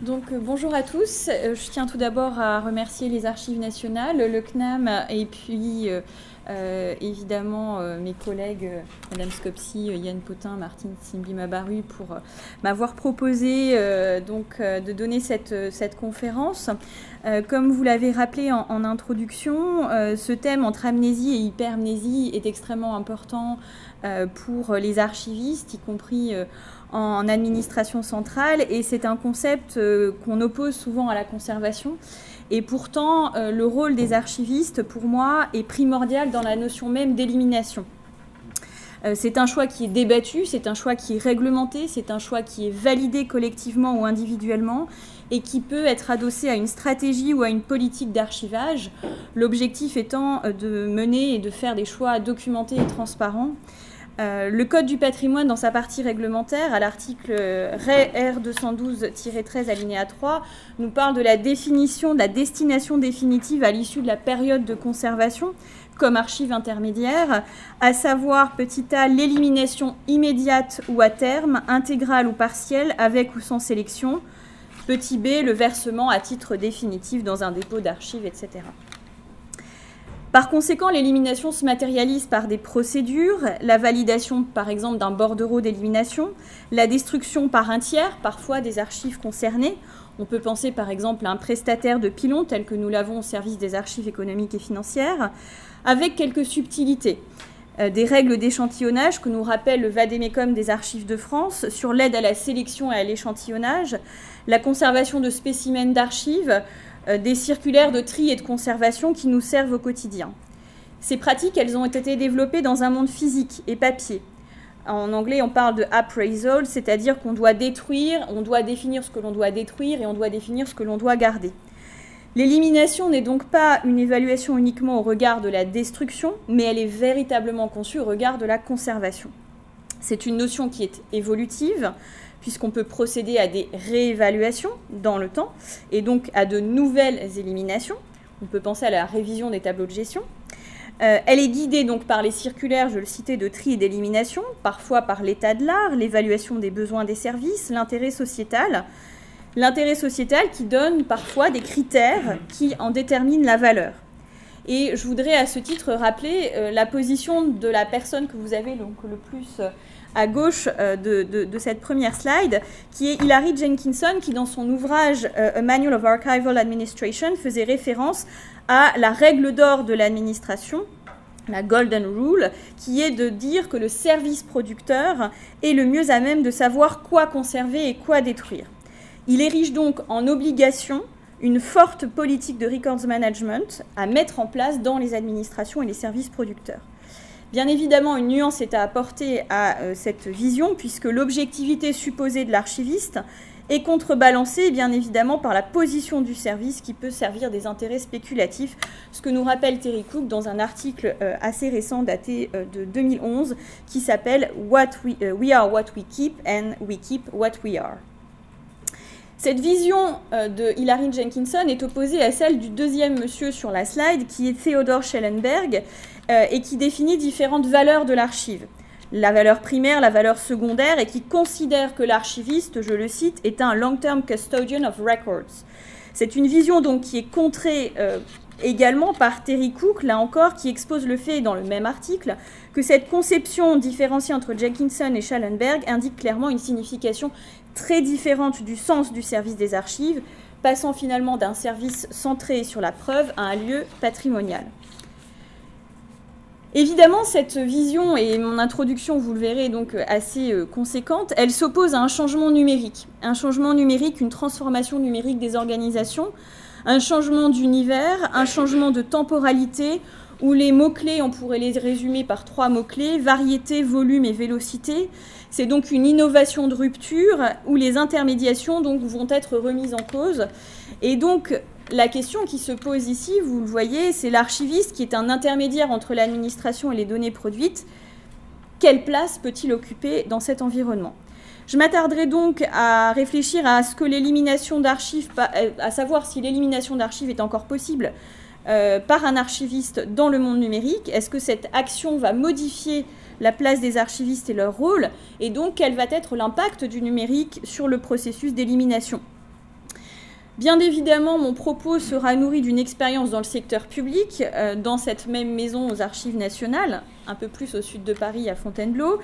Donc bonjour à tous, je tiens tout d'abord à remercier les Archives nationales, le CNAM et puis évidemment mes collègues Madame Scopsi, Yann Potin, Martine Simbi-Mabaru pour m'avoir proposé de donner cette conférence. Comme vous l'avez rappelé en introduction, ce thème entre amnésie et hypermnésie est extrêmement important pour les archivistes, y compris en administration centrale, et c'est un concept qu'on oppose souvent à la conservation. Et pourtant, le rôle des archivistes, pour moi, est primordial dans la notion même d'élimination. C'est un choix qui est débattu, c'est un choix qui est réglementé, c'est un choix qui est validé collectivement ou individuellement et qui peut être adossé à une stratégie ou à une politique d'archivage, l'objectif étant de mener et de faire des choix documentés et transparents. Le Code du patrimoine, dans sa partie réglementaire, à l'article R 212-13 alinéa 3, nous parle de la définition de la destination définitive à l'issue de la période de conservation comme archive intermédiaire, à savoir, petit a, l'élimination immédiate ou à terme, intégrale ou partielle, avec ou sans sélection, petit b, le versement à titre définitif dans un dépôt d'archives, etc. Par conséquent, l'élimination se matérialise par des procédures, la validation par exemple d'un bordereau d'élimination, la destruction par un tiers, parfois des archives concernées. On peut penser par exemple à un prestataire de pilon tel que nous l'avons au service des archives économiques et financières, avec quelques subtilités. Des règles d'échantillonnage que nous rappelle le Vademecum des Archives de France sur l'aide à la sélection et à l'échantillonnage, la conservation de spécimens d'archives, des circulaires de tri et de conservation qui nous servent au quotidien. Ces pratiques, elles ont été développées dans un monde physique et papier. En anglais, on parle de appraisal, c'est-à-dire qu'on doit détruire, on doit définir ce que l'on doit détruire et on doit définir ce que l'on doit garder. L'élimination n'est donc pas une évaluation uniquement au regard de la destruction, mais elle est véritablement conçue au regard de la conservation. C'est une notion qui est évolutive, puisqu'on peut procéder à des réévaluations dans le temps, et donc à de nouvelles éliminations. On peut penser à la révision des tableaux de gestion. Elle est guidée donc par les circulaires, je le citais, de tri et d'élimination, parfois par l'état de l'art, l'évaluation des besoins des services, l'intérêt sociétal qui donne parfois des critères qui en déterminent la valeur. Et je voudrais à ce titre rappeler la position de la personne que vous avez donc le plus à gauche de cette première slide, qui est Hilary Jenkinson, qui dans son ouvrage A Manual of Archival Administration faisait référence à la règle d'or de l'administration, la Golden Rule, qui est de dire que le service producteur est le mieux à même de savoir quoi conserver et quoi détruire. Il érige donc en obligation une forte politique de records management à mettre en place dans les administrations et les services producteurs. Bien évidemment, une nuance est à apporter à cette vision, puisque l'objectivité supposée de l'archiviste est contrebalancée, bien évidemment, par la position du service qui peut servir des intérêts spéculatifs, ce que nous rappelle Terry Cook dans un article assez récent daté de 2011 qui s'appelle « We are what we keep and we keep what we are ». Cette vision de Hilary Jenkinson est opposée à celle du deuxième monsieur sur la slide, qui est Theodor Schellenberg, et qui définit différentes valeurs de l'archive. La valeur primaire, la valeur secondaire, et qui considère que l'archiviste, je le cite, est un long-term custodian of records. C'est une vision donc qui est contrée également par Terry Cook, là encore, qui expose le fait dans le même article que cette conception différenciée entre Jenkinson et Schellenberg indique clairement une signification très différente du sens du service des archives, passant finalement d'un service centré sur la preuve à un lieu patrimonial. Évidemment, cette vision, et mon introduction, vous le verrez, donc assez conséquente, elle s'oppose à un changement numérique, une transformation numérique des organisations, un changement d'univers, un changement de temporalité, où les mots-clés, on pourrait les résumer par 3 mots-clés, variété, volume et vélocité. C'est donc une innovation de rupture où les intermédiations donc, vont être remises en cause. Et donc, la question qui se pose ici, vous le voyez, c'est l'archiviste qui est un intermédiaire entre l'administration et les données produites. Quelle place peut-il occuper dans cet environnement ? Je m'attarderai donc à réfléchir à ce que l'élimination d'archives, à savoir si l'élimination d'archives est encore possible par un archiviste dans le monde numérique. Est-ce que cette action va modifier la place des archivistes et leur rôle, et donc quel va être l'impact du numérique sur le processus d'élimination ? Bien évidemment, mon propos sera nourri d'une expérience dans le secteur public, dans cette même maison aux Archives nationales, un peu plus au sud de Paris, à Fontainebleau,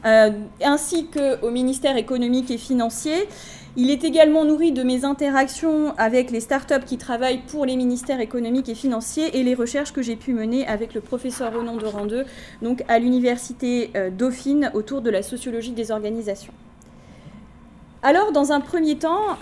ainsi qu'au ministère économique et financier. Il est également nourri de mes interactions avec les startups qui travaillent pour les ministères économiques et financiers et les recherches que j'ai pu mener avec le professeur Renan de Randeux, donc à l'université Dauphine, autour de la sociologie des organisations. Alors, dans un premier temps,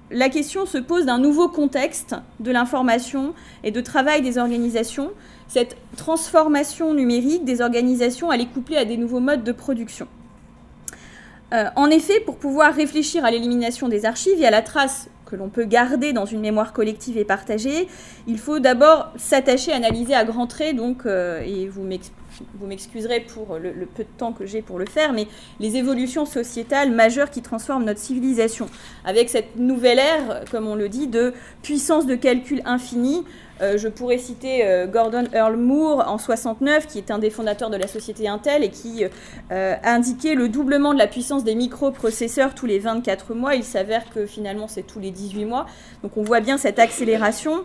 la question se pose d'un nouveau contexte de l'information et de travail des organisations. Cette transformation numérique des organisations, elle est couplée à des nouveaux modes de production. En effet, pour pouvoir réfléchir à l'élimination des archives et à la trace que l'on peut garder dans une mémoire collective et partagée, il faut d'abord s'attacher à analyser à grands traits, donc, et vous m'excuserez pour le peu de temps que j'ai pour le faire, mais les évolutions sociétales majeures qui transforment notre civilisation, avec cette nouvelle ère, comme on le dit, de puissance de calcul infinie. Je pourrais citer Gordon Earl Moore en 1969, qui est un des fondateurs de la société Intel et qui a indiqué le doublement de la puissance des microprocesseurs tous les 24 mois. Il s'avère que finalement c'est tous les 18 mois. Donc on voit bien cette accélération.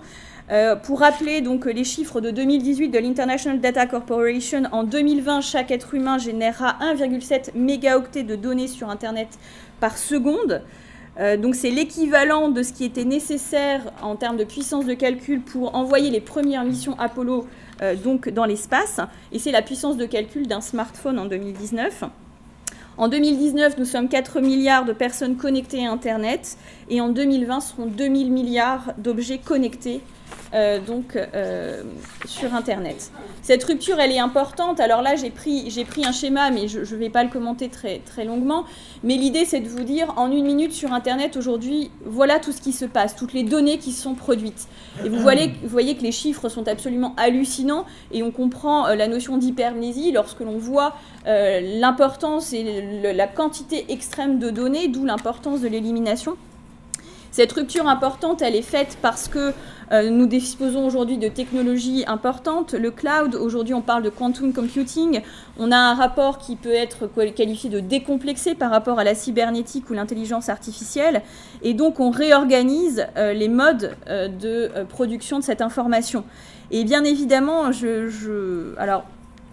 Pour rappeler donc les chiffres de 2018 de l'International Data Corporation, en 2020, chaque être humain générera 1,7 mégaoctets de données sur Internet par seconde. Donc c'est l'équivalent de ce qui était nécessaire en termes de puissance de calcul pour envoyer les premières missions Apollo donc dans l'espace. Et c'est la puissance de calcul d'un smartphone en 2019. En 2019, nous sommes 4 milliards de personnes connectées à Internet. Et en 2020, ce seront 2000 milliards d'objets connectés sur Internet. Cette rupture, elle est importante. Alors là, j'ai pris un schéma, mais je ne vais pas le commenter très, très longuement. Mais l'idée, c'est de vous dire, en une minute sur Internet, aujourd'hui, voilà tout ce qui se passe, toutes les données qui sont produites. Et vous voyez que les chiffres sont absolument hallucinants et on comprend la notion d'hypermnésie lorsque l'on voit l'importance et la quantité extrême de données, d'où l'importance de l'élimination. Cette rupture importante, elle est faite parce que nous disposons aujourd'hui de technologies importantes. Le cloud, aujourd'hui on parle de quantum computing. On a un rapport qui peut être qualifié de décomplexé par rapport à la cybernétique ou l'intelligence artificielle. Et donc on réorganise les modes de production de cette information. Et bien évidemment, alors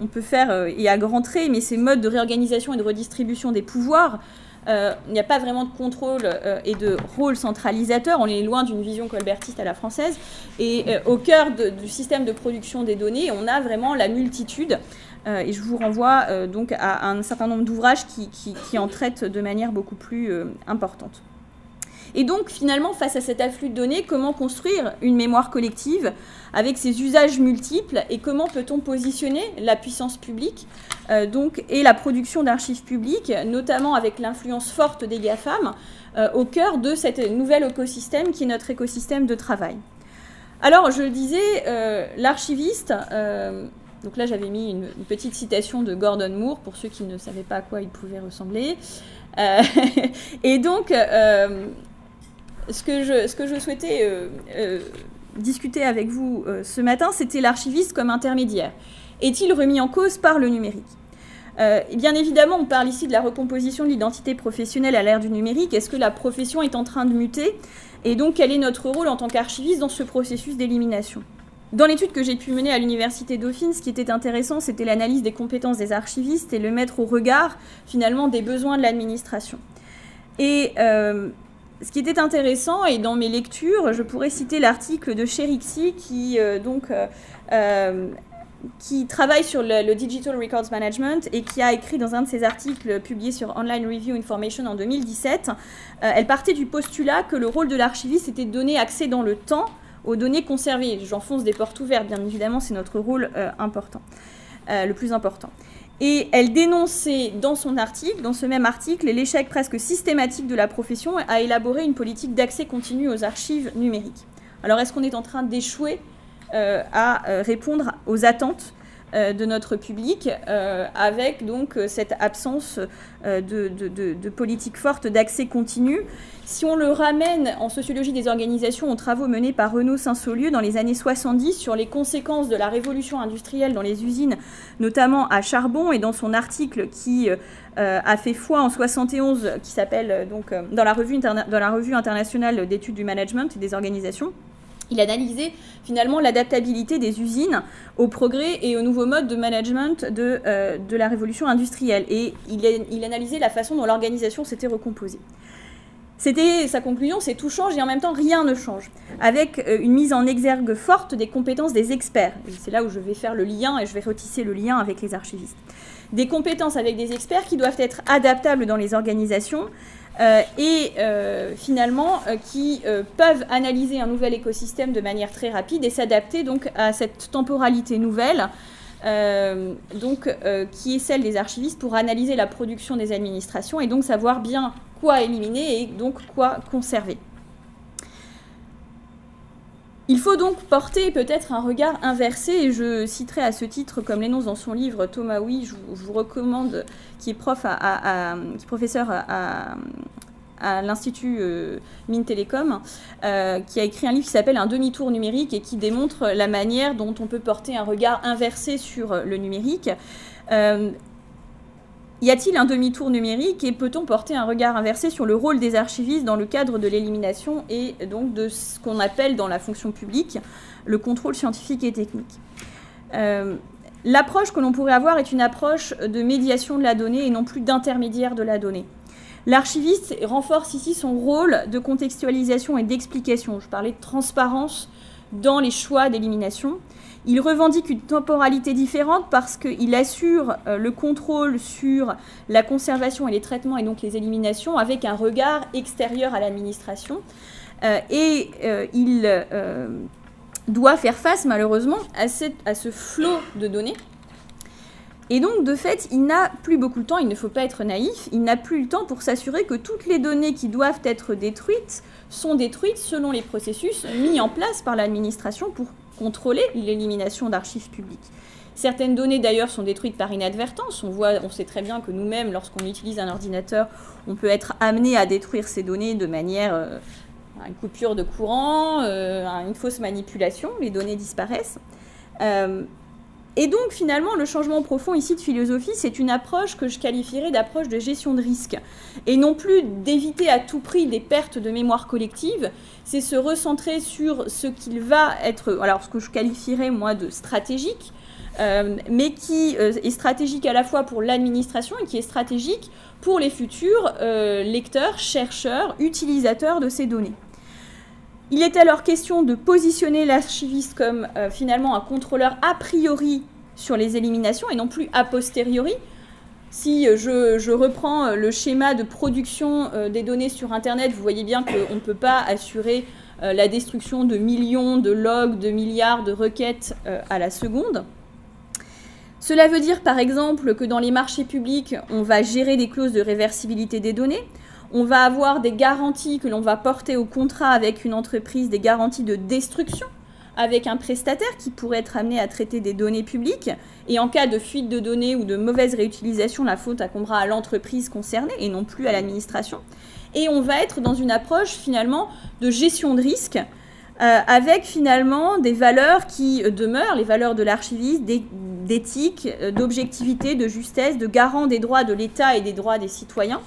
on peut faire, et à grands traits, mais ces modes de réorganisation et de redistribution des pouvoirs, il n'y a pas vraiment de contrôle et de rôle centralisateur. On est loin d'une vision colbertiste à la française. Et au cœur du système de production des données, on a vraiment la multitude. Et je vous renvoie donc à un certain nombre d'ouvrages qui en traitent de manière beaucoup plus importante. Et donc, finalement, face à cet afflux de données, comment construire une mémoire collective avec ses usages multiples et comment peut-on positionner la puissance publique et la production d'archives publiques, notamment avec l'influence forte des GAFAM, au cœur de cet nouvel écosystème qui est notre écosystème de travail. Alors, je le disais, l'archiviste... donc là, j'avais mis une petite citation de Gordon Moore, pour ceux qui ne savaient pas à quoi il pouvait ressembler. Et donc... Ce que je souhaitais discuter avec vous ce matin, c'était l'archiviste comme intermédiaire. Est-il remis en cause par le numérique ? Et bien évidemment, on parle ici de la recomposition de l'identité professionnelle à l'ère du numérique. Est-ce que la profession est en train de muter ? Et donc, quel est notre rôle en tant qu'archiviste dans ce processus d'élimination ? Dans l'étude que j'ai pu mener à l'université Dauphine, ce qui était intéressant, c'était l'analyse des compétences des archivistes et le mettre au regard, finalement, des besoins de l'administration. Et... ce qui était intéressant, et dans mes lectures, je pourrais citer l'article de Cherixi qui travaille sur le Digital Records Management et qui a écrit dans un de ses articles publiés sur Online Review Information en 2017, elle partait du postulat que le rôle de l'archiviste était de donner accès dans le temps aux données conservées. J'enfonce des portes ouvertes, bien évidemment, c'est notre rôle le plus important. Et elle dénonçait dans son article, dans ce même article, l'échec presque systématique de la profession à élaborer une politique d'accès continu aux archives numériques. Alors, est-ce qu'on est en train d'échouer à répondre aux attentes de notre public, avec donc cette absence de politique forte d'accès continu. Si on le ramène en sociologie des organisations aux travaux menés par Renaud Saint-Saulieu dans les années 70 sur les conséquences de la révolution industrielle dans les usines, notamment à charbon, et dans son article qui a fait foi en 71, qui s'appelle donc dans la revue internationale d'études du management et des organisations, il analysait finalement l'adaptabilité des usines au progrès et aux nouveaux modes de management de la révolution industrielle. Et il analysait la façon dont l'organisation s'était recomposée. Sa conclusion, c'est tout change et en même temps rien ne change, avec une mise en exergue forte des compétences des experts. C'est là où je vais faire le lien et je vais retisser le lien avec les archivistes. Des compétences avec des experts qui doivent être adaptables dans les organisations et finalement qui peuvent analyser un nouvel écosystème de manière très rapide et s'adapter donc à cette temporalité nouvelle qui est celle des archivistes pour analyser la production des administrations et donc savoir bien quoi éliminer et donc quoi conserver. Il faut donc porter peut-être un regard inversé, et je citerai à ce titre, comme l'énonce dans son livre Thomas Huy, je vous recommande, qui est professeur à l'Institut Mines Télécom, qui a écrit un livre qui s'appelle « Un demi-tour numérique » et qui démontre la manière dont on peut porter un regard inversé sur le numérique. Y a-t-il un demi-tour numérique et peut-on porter un regard inversé sur le rôle des archivistes dans le cadre de l'élimination et donc de ce qu'on appelle dans la fonction publique le contrôle scientifique et technique? L'approche que l'on pourrait avoir est une approche de médiation de la donnée et non plus d'intermédiaire de la donnée. L'archiviste renforce ici son rôle de contextualisation et d'explication. Je parlais de transparence dans les choix d'élimination. Il revendique une temporalité différente parce qu'il assure le contrôle sur la conservation et les traitements et donc les éliminations avec un regard extérieur à l'administration. Il doit faire face malheureusement à ce flot de données. Et donc, de fait, il n'a plus beaucoup de temps, il ne faut pas être naïf, il n'a plus le temps pour s'assurer que toutes les données qui doivent être détruites sont détruites selon les processus mis en place par l'administration pour contrôler l'élimination d'archives publiques. Certaines données, d'ailleurs, sont détruites par inadvertance. On sait très bien que nous-mêmes, lorsqu'on utilise un ordinateur, on peut être amené à détruire ces données de manière à une coupure de courant, à une fausse manipulation, les données disparaissent. Et donc, finalement, le changement profond ici de philosophie, c'est une approche que je qualifierais d'approche de gestion de risque. Et non plus d'éviter à tout prix des pertes de mémoire collective, c'est se recentrer sur ce qu'il va être, alors ce que je qualifierais, moi, de stratégique, mais qui est stratégique à la fois pour l'administration et qui est stratégique pour les futurs lecteurs, chercheurs, utilisateurs de ces données. Il est alors question de positionner l'archiviste comme finalement un contrôleur a priori sur les éliminations et non plus a posteriori. Si je reprends le schéma de production des données sur Internet, vous voyez bien qu'on ne peut pas assurer la destruction de millions de logs, de milliards de requêtes à la seconde. Cela veut dire par exemple que dans les marchés publics, on va gérer des clauses de réversibilité des données. On va avoir des garanties que l'on va porter au contrat avec une entreprise, des garanties de destruction avec un prestataire qui pourrait être amené à traiter des données publiques. Et en cas de fuite de données ou de mauvaise réutilisation, la faute incombera à l'entreprise concernée et non plus à l'administration. Et on va être dans une approche finalement de gestion de risque avec finalement des valeurs qui demeurent, les valeurs de l'archiviste, d'éthique, d'objectivité, de justesse, de garant des droits de l'État et des droits des citoyens.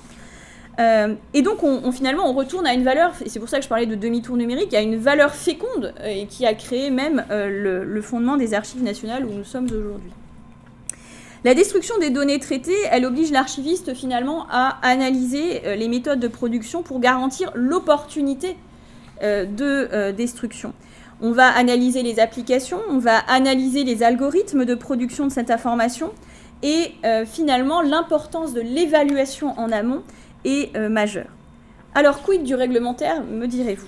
Et donc, finalement, on retourne à une valeur, et c'est pour ça que je parlais de demi-tour numérique, à une valeur féconde et qui a créé même le fondement des archives nationales où nous sommes aujourd'hui. La destruction des données traitées, elle oblige l'archiviste finalement à analyser les méthodes de production pour garantir l'opportunité de destruction. On va analyser les applications, on va analyser les algorithmes de production de cette information et finalement, l'importance de l'évaluation en amont est majeure. Alors, quid du réglementaire, me direz-vous?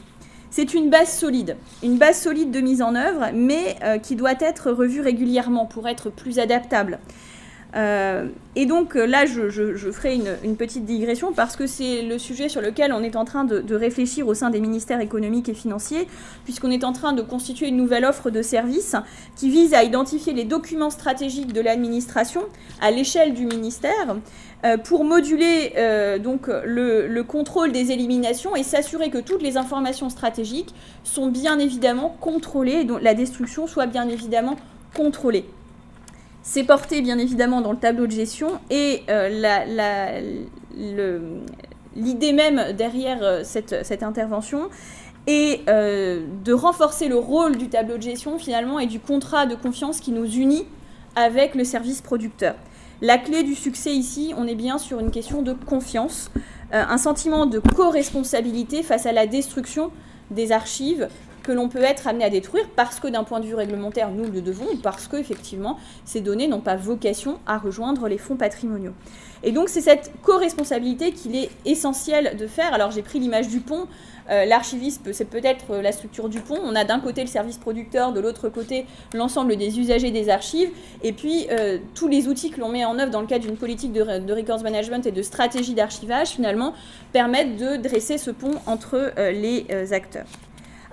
C'est une base solide de mise en œuvre, mais qui doit être revue régulièrement pour être plus adaptable. Et donc là, je ferai une petite digression parce que c'est le sujet sur lequel on est en train de réfléchir au sein des ministères économiques et financiers, puisqu'on est en train de constituer une nouvelle offre de services qui vise à identifier les documents stratégiques de l'administration à l'échelle du ministère pour moduler donc le contrôle des éliminations et s'assurer que toutes les informations stratégiques sont bien évidemment contrôlées et dont la destruction soit bien évidemment contrôlée. C'est porté bien évidemment dans le tableau de gestion et l'idée même derrière cette intervention est de renforcer le rôle du tableau de gestion finalement et du contrat de confiance qui nous unit avec le service producteur. La clé du succès ici, on est bien sur une question de confiance, un sentiment de co-responsabilité face à la destruction des archives que l'on peut être amené à détruire parce que d'un point de vue réglementaire, nous le devons, ou parce que effectivement, ces données n'ont pas vocation à rejoindre les fonds patrimoniaux. Et donc, c'est cette co-responsabilité qu'il est essentiel de faire. Alors, j'ai pris l'image du pont. L'archiviste, c'est peut-être la structure du pont. On a d'un côté le service producteur, de l'autre côté l'ensemble des usagers des archives, et puis tous les outils que l'on met en œuvre dans le cadre d'une politique de records management et de stratégie d'archivage, finalement, permettent de dresser ce pont entre les acteurs.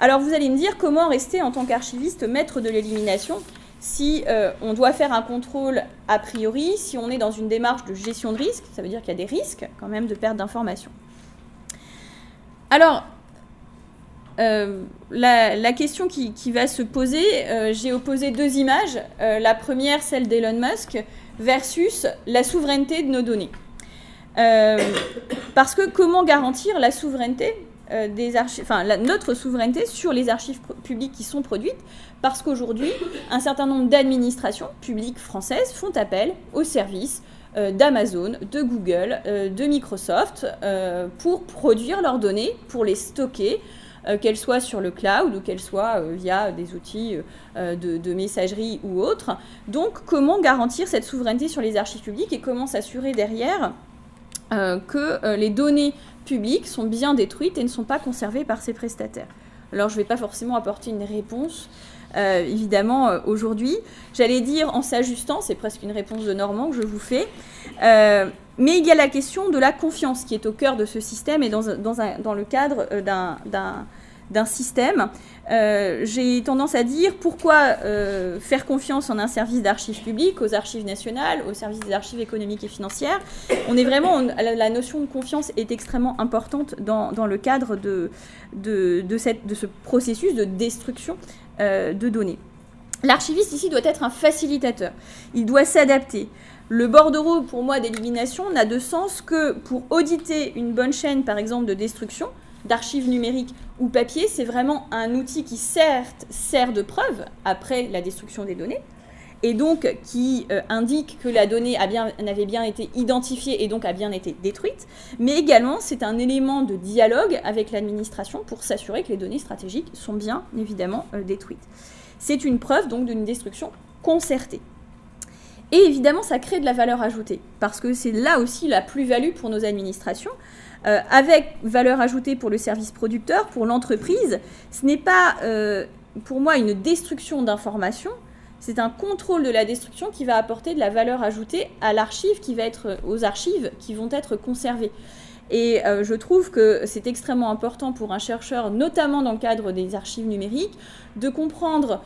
Alors vous allez me dire comment rester en tant qu'archiviste maître de l'élimination si on doit faire un contrôle a priori, si on est dans une démarche de gestion de risque, ça veut dire qu'il y a des risques quand même de perte d'informations. Alors, la question qui va se poser, j'ai opposé deux images. La première, celle d'Elon Musk, versus la souveraineté de nos données. Parce que comment garantir la souveraineté des archives, notre souveraineté sur les archives publiques qui sont produites, parce qu'aujourd'hui, un certain nombre d'administrations publiques françaises font appel aux services d'Amazon, de Google, de Microsoft, pour produire leurs données, pour les stocker, qu'elles soient sur le cloud ou qu'elles soient via des outils de messagerie ou autres. Donc, comment garantir cette souveraineté sur les archives publiques et comment s'assurer derrière que les données publiques sont bien détruites et ne sont pas conservées par ces prestataires. Alors, je ne vais pas forcément apporter une réponse, évidemment, aujourd'hui. J'allais dire en s'ajustant, c'est presque une réponse de Normand que je vous fais, mais il y a la question de la confiance qui est au cœur de ce système et dans le cadre d'un système. J'ai tendance à dire pourquoi faire confiance en un service d'archives publiques, aux archives nationales, au service des archives économiques et financières. On est vraiment, la notion de confiance est extrêmement importante dans le cadre de ce processus de destruction de données. L'archiviste ici doit être un facilitateur. Il doit s'adapter. Le bordereau, pour moi, d'élimination n'a de sens que pour auditer une bonne chaîne, par exemple, de destruction, d'archives numériques ou papier, c'est vraiment un outil qui certes sert de preuve après la destruction des données, et donc qui indique que la donnée avait bien été identifiée et donc a bien été détruite, mais également c'est un élément de dialogue avec l'administration pour s'assurer que les données stratégiques sont bien évidemment détruites. C'est une preuve donc d'une destruction concertée. Et évidemment, ça crée de la valeur ajoutée, parce que c'est là aussi la plus-value pour nos administrations. Avec valeur ajoutée pour le service producteur, pour l'entreprise, ce n'est pas, pour moi, une destruction d'informations, c'est un contrôle de la destruction qui va apporter de la valeur ajoutée à l'archive, aux archives qui vont être conservées. Et je trouve que c'est extrêmement important pour un chercheur, notamment dans le cadre des archives numériques, de comprendre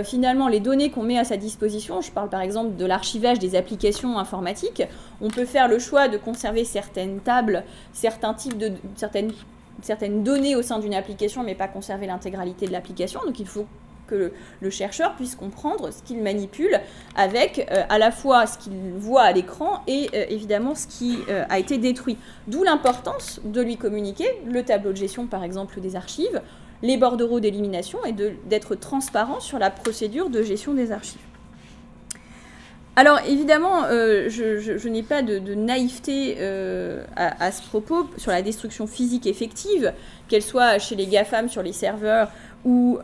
finalement les données qu'on met à sa disposition. Je parle par exemple de l'archivage des applications informatiques. On peut faire le choix de conserver certaines tables, certains types certaines données au sein d'une application, mais pas conserver l'intégralité de l'application. Donc il faut que le chercheur puisse comprendre ce qu'il manipule avec à la fois ce qu'il voit à l'écran et évidemment ce qui a été détruit. D'où l'importance de lui communiquer le tableau de gestion, par exemple, des archives, les bordereaux d'élimination et d'être transparent sur la procédure de gestion des archives. Alors évidemment, je n'ai pas de naïveté à ce propos sur la destruction physique effective, qu'elle soit chez les GAFAM sur les serveurs ou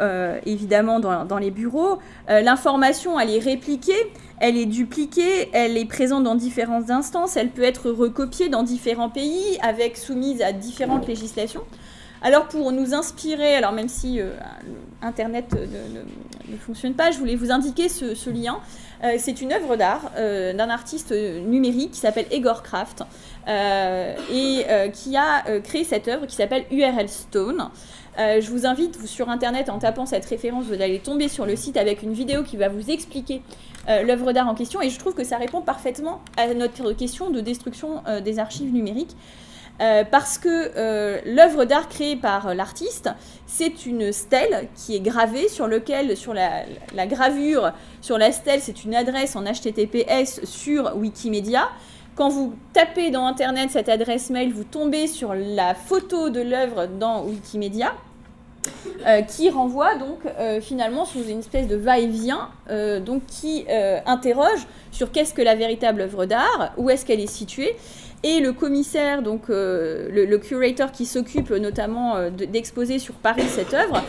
évidemment dans les bureaux. L'information, elle est répliquée, elle est dupliquée, elle est présente dans différentes instances, elle peut être recopiée dans différents pays, soumise à différentes législations. Alors pour nous inspirer, alors même si Internet ne fonctionne pas, je voulais vous indiquer ce lien. C'est une œuvre d'art d'un artiste numérique qui s'appelle Egor Kraft et qui a créé cette œuvre qui s'appelle URL Stone. Je vous invite sur Internet, en tapant cette référence, vous allez tomber sur le site avec une vidéo qui va vous expliquer l'œuvre d'art en question. Et je trouve que ça répond parfaitement à notre question de destruction des archives numériques. Parce que l'œuvre d'art créée par l'artiste, c'est une stèle qui est gravée sur lequel, sur la gravure, sur la stèle, c'est une adresse en HTTPS sur Wikimedia. Quand vous tapez dans Internet cette adresse mail, vous tombez sur la photo de l'œuvre dans Wikimedia, qui renvoie donc finalement sous une espèce de va-et-vient, donc qui interroge sur qu'est-ce que la véritable œuvre d'art, où est-ce qu'elle est située. Et le commissaire, donc le curator qui s'occupe notamment d'exposer sur Paris cette œuvre,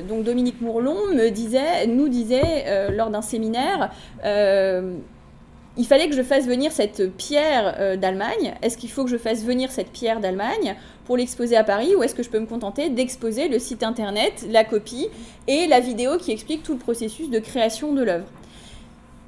donc Dominique Mourlon, nous disait lors d'un séminaire, il fallait que je fasse venir cette pierre d'Allemagne. Est-ce qu'il faut que je fasse venir cette pierre d'Allemagne pour l'exposer à Paris, ou est-ce que je peux me contenter d'exposer le site internet, la copie et la vidéo qui explique tout le processus de création de l'œuvre?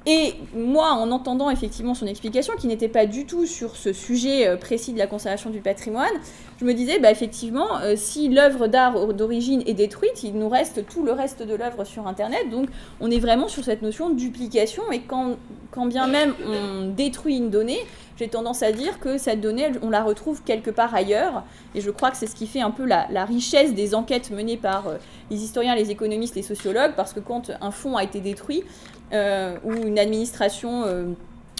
Et moi, en entendant effectivement son explication, qui n'était pas du tout sur ce sujet précis de la conservation du patrimoine, je me disais, bah, effectivement, si l'œuvre d'art d'origine est détruite, il nous reste tout le reste de l'œuvre sur Internet. Donc, on est vraiment sur cette notion de duplication. Et quand bien même on détruit une donnée, j'ai tendance à dire que cette donnée, on la retrouve quelque part ailleurs. Et je crois que c'est ce qui fait un peu la richesse des enquêtes menées par les historiens, les économistes, les sociologues, parce que quand un fonds a été détruit, ou une administration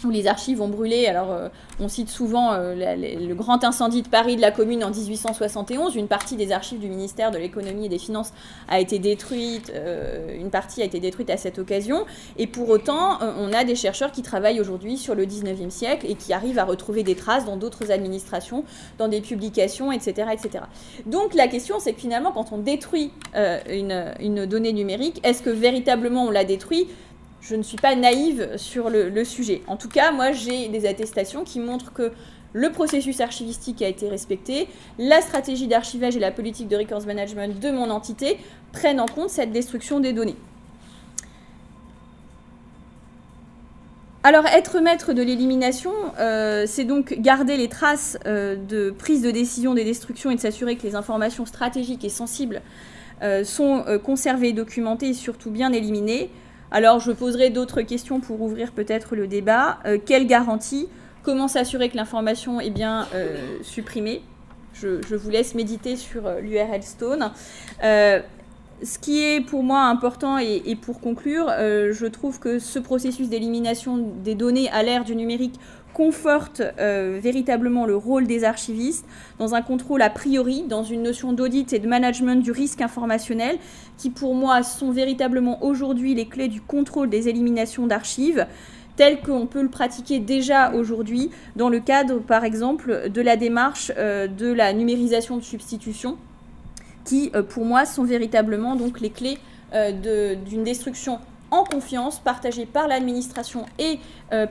où les archives ont brûlé, alors on cite souvent le grand incendie de Paris de la Commune en 1871, une partie des archives du ministère de l'économie et des finances a été détruite, une partie a été détruite à cette occasion, et pour autant on a des chercheurs qui travaillent aujourd'hui sur le 19e siècle et qui arrivent à retrouver des traces dans d'autres administrations, dans des publications, etc. etc. Donc la question c'est que finalement quand on détruit une donnée numérique, est-ce que véritablement on la détruit ? Je ne suis pas naïve sur le sujet. En tout cas, moi, j'ai des attestations qui montrent que le processus archivistique a été respecté, la stratégie d'archivage et la politique de records management de mon entité prennent en compte cette destruction des données. Alors, être maître de l'élimination, c'est donc garder les traces de prise de décision des destructions et de s'assurer que les informations stratégiques et sensibles sont conservées, documentées et surtout bien éliminées. Alors, je poserai d'autres questions pour ouvrir peut-être le débat. Quelle garantie? Comment s'assurer que l'information est bien supprimée? Je vous laisse méditer sur l'URL Stone. Ce qui est pour moi important, et pour conclure, je trouve que ce processus d'élimination des données à l'ère du numérique conforte véritablement le rôle des archivistes dans un contrôle a priori, dans une notion d'audit et de management du risque informationnel, qui pour moi sont véritablement aujourd'hui les clés du contrôle des éliminations d'archives, tel qu'on peut le pratiquer déjà aujourd'hui dans le cadre, par exemple, de la démarche de la numérisation de substitution, qui, pour moi, sont véritablement donc les clés d'une destruction en confiance, partagée par l'administration et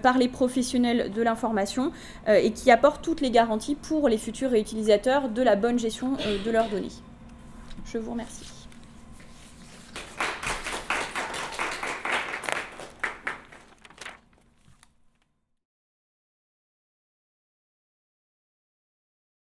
par les professionnels de l'information, et qui apportent toutes les garanties pour les futurs réutilisateurs de la bonne gestion de leurs données. Je vous remercie.